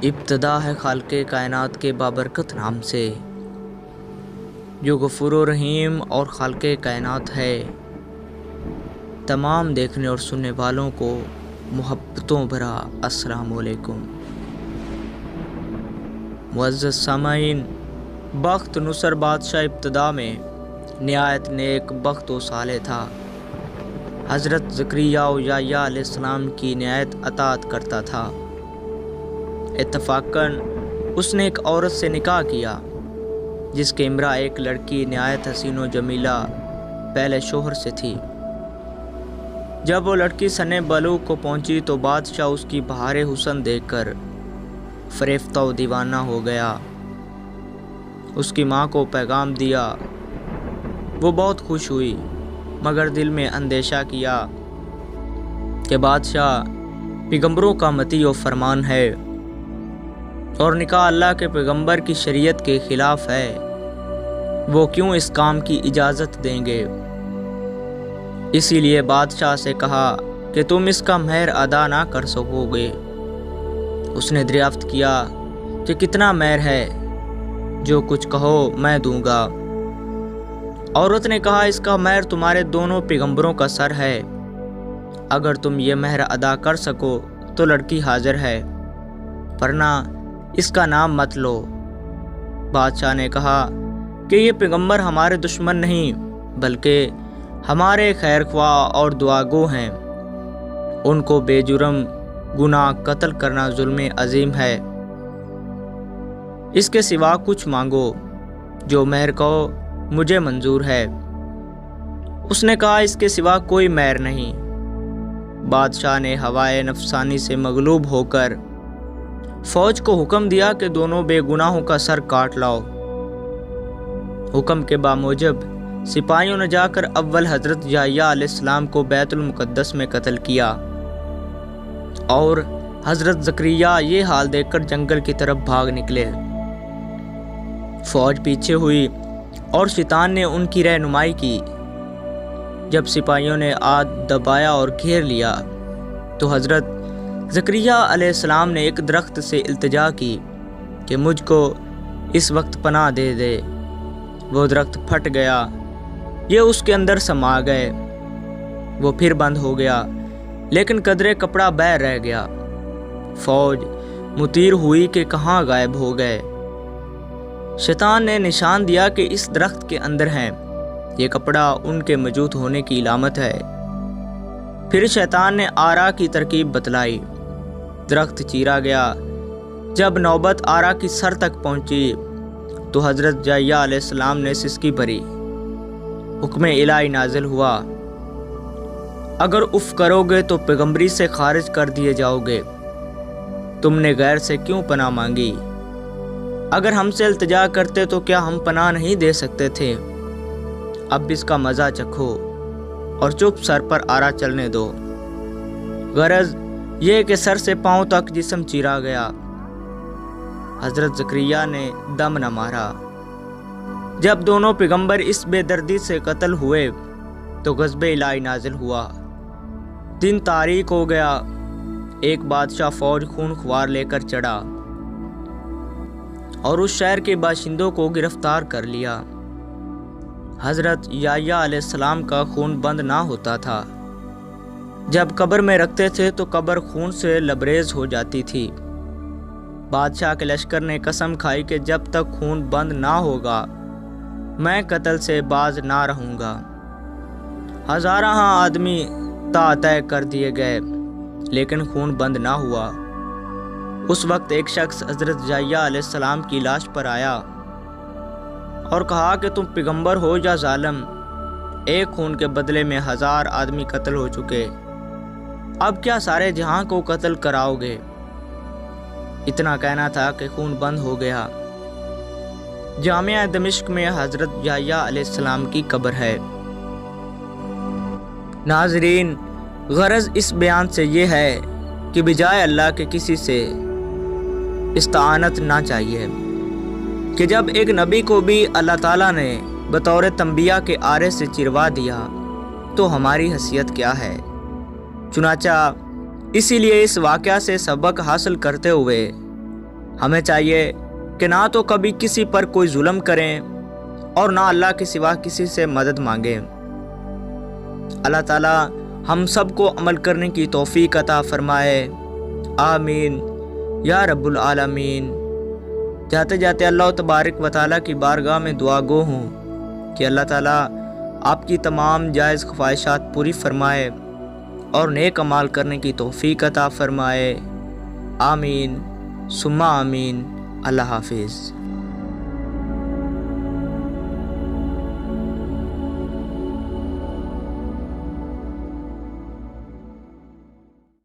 ابتدا ہے خالق کائنات کے بابرکت نام سے، جو غفور و رحیم اور خالق کائنات ہے۔ تمام دیکھنے اور سننے والوں کو محبتوں بھرا السلام علیکم۔ معزز سامعین، بخت نصر بادشاہ ابتدا میں نہایت نیک بخت و صالح تھا۔ حضرت زکریا و یحییٰ علیہ السلام کی نہایت اطاعت کرتا تھا۔ اتفاقاً اس نے ایک عورت سے نکاح کیا جس کے امرأہ ایک لڑکی نہایت حسین و جمیلہ پہلے شوہر سے تھی۔ جب وہ لڑکی سن بلوغ کو پہنچی تو بادشاہ اس کی بہار حسن دیکھ کر فریفتہ و دیوانہ ہو گیا۔ اس کی ماں کو پیغام دیا، وہ بہت خوش ہوئی مگر دل میں اندیشہ کیا کہ بادشاہ پیغمبروں کا مطیع و فرمان ہے اور نکاح اللہ کے پیغمبر کی شریعت کے خلاف ہے، وہ کیوں اس کام کی اجازت دیں گے؟ اسی لیے بادشاہ سے کہا کہ تم اس کا مہر ادا نہ کر سکو گے۔ اس نے دریافت کیا کہ کتنا مہر ہے؟ جو کچھ کہو میں دوں گا۔ عورت نے کہا اس کا مہر تمہارے دونوں پیغمبروں کا سر ہے، اگر تم یہ مہر ادا کر سکو تو لڑکی حاضر ہے، ورنہ اس کا نام مت لو۔ بادشاہ نے کہا کہ یہ پیغمبر ہمارے دشمن نہیں بلکہ ہمارے خیر خواہ اور دعاگو ہیں، ان کو بے جرم گناہ قتل کرنا ظلم عظیم ہے۔ اس کے سوا کچھ مانگو، جو مہر کہو مجھے منظور ہے۔ اس نے کہا اس کے سوا کوئی مہر نہیں۔ بادشاہ نے ہوائے نفسانی سے مغلوب ہو کر فوج کو حکم دیا کہ دونوں بے گناہوں کا سر کاٹ لاؤ۔ حکم کے باموجب سپاہیوں نے جا کر اول حضرت یحییٰ علیہ السلام کو بیت المقدس میں قتل کیا، اور حضرت زکریا یہ حال دیکھ کر جنگل کی طرف بھاگ نکلے۔ فوج پیچھے ہوئی اور شیطان نے ان کی رہنمائی کی۔ جب سپاہیوں نے آد دبایا اور گھیر لیا تو حضرت زکریا علیہ السلام نے ایک درخت سے التجا کی کہ مجھ کو اس وقت پناہ دے دے۔ وہ درخت پھٹ گیا، یہ اس کے اندر سما گئے۔ وہ پھر بند ہو گیا لیکن قدرے کپڑا باہر رہ گیا۔ فوج مطیر ہوئی کہ کہاں غائب ہو گئے۔ شیطان نے نشان دیا کہ اس درخت کے اندر ہیں، یہ کپڑا ان کے موجود ہونے کی علامت ہے۔ پھر شیطان نے آرا کی ترکیب بتلائی، درخت چیرا گیا۔ جب نوبت آرا کی سر تک پہنچی تو حضرت یحییٰ علیہ السلام نے سسکی بھری۔ حکم الہی نازل ہوا، اگر اف کرو گے تو پیغمبری سے خارج کر دیے جاؤ گے۔ تم نے غیر سے کیوں پناہ مانگی؟ اگر ہم سے التجا کرتے تو کیا ہم پناہ نہیں دے سکتے تھے؟ اب اس کا مزہ چکھو اور چپ سر پر آرا چلنے دو۔ غرض یہ کہ سر سے پاؤں تک جسم چیرا گیا۔ حضرت زکریا نے دم نہ مارا۔ جب دونوں پیغمبر اس بے دردی سے قتل ہوئے تو غضب الہی نازل ہوا۔ دن تاریک ہو گیا۔ ایک بادشاہ فوج خون خوار لے کر چڑھا اور اس شہر کے باشندوں کو گرفتار کر لیا۔ حضرت یحییٰ علیہ السلام کا خون بند نہ ہوتا تھا۔ جب قبر میں رکھتے تھے تو قبر خون سے لبریز ہو جاتی تھی۔ بادشاہ کے لشکر نے قسم کھائی کہ جب تک خون بند نہ ہوگا میں قتل سے باز نہ رہوں گا۔ ہزارہ آدمی طے کر دیے گئے لیکن خون بند نہ ہوا۔ اس وقت ایک شخص حضرت یحییٰ علیہ السلام کی لاش پر آیا اور کہا کہ تم پیغمبر ہو یا ظالم؟ ایک خون کے بدلے میں 1000 آدمی قتل ہو چکے، اب کیا سارے جہاں کو قتل کراؤ گے؟ اتنا کہنا تھا کہ خون بند ہو گیا۔ جامعہ دمشق میں حضرت یحییٰ علیہ السلام کی قبر ہے۔ ناظرین، غرض اس بیان سے یہ ہے کہ بجائے اللہ کے کسی سے استعانت نہ چاہیے، کہ جب ایک نبی کو بھی اللہ تعالیٰ نے بطور تنبیہ کے آرے سے چروا دیا تو ہماری حیثیت کیا ہے؟ چنانچہ اسی لیے اس واقعہ سے سبق حاصل کرتے ہوئے ہمیں چاہیے کہ نہ تو کبھی کسی پر کوئی ظلم کریں اور نہ اللہ کے سوا کسی سے مدد مانگیں۔ اللہ تعالیٰ ہم سب کو عمل کرنے کی توفیق عطا فرمائے، آمین یا رب العالمین۔ جاتے جاتے اللہ تبارک و تعالیٰ کی بارگاہ میں دعا گو ہوں کہ اللہ تعالیٰ آپ کی تمام جائز خواہشات پوری فرمائے اور نیک اعمال کرنے کی توفیق عطا فرمائے، آمین ثم آمین۔ اللہ حافظ۔